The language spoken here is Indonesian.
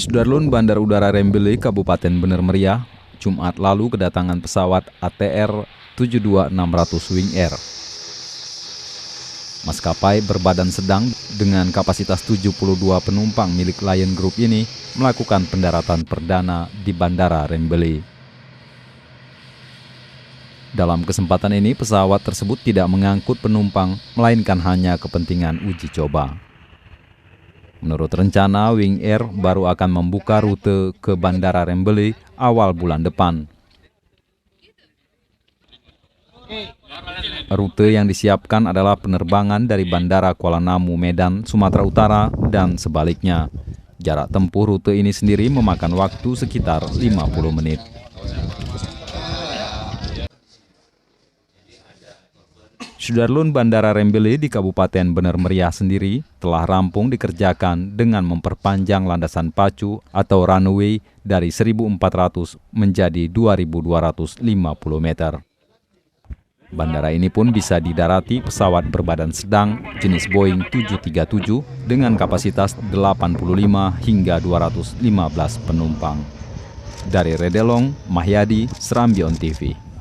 Sudarlun Bandar Udara Rembele, Kabupaten Bener Meriah, Jumat lalu kedatangan pesawat ATR 72600 Wing Air. Maskapai berbadan sedang dengan kapasitas 72 penumpang milik Lion Group ini melakukan pendaratan perdana di Bandara Rembele. Dalam kesempatan ini, pesawat tersebut tidak mengangkut penumpang, melainkan hanya kepentingan uji coba. Menurut rencana, Wing Air baru akan membuka rute ke Bandara Rembele awal bulan depan. Rute yang disiapkan adalah penerbangan dari Bandara Kuala Namu, Medan, Sumatera Utara, dan sebaliknya. Jarak tempuh rute ini sendiri memakan waktu sekitar 50 menit. Sudarlun Bandara Rembele di Kabupaten Bener Meriah sendiri telah rampung dikerjakan dengan memperpanjang landasan pacu atau runway dari 1.400 menjadi 2.250 meter. Bandara ini pun bisa didarati pesawat berbadan sedang jenis Boeing 737 dengan kapasitas 85 hingga 215 penumpang. Dari Redelong, Mahyadi, Serambion TV.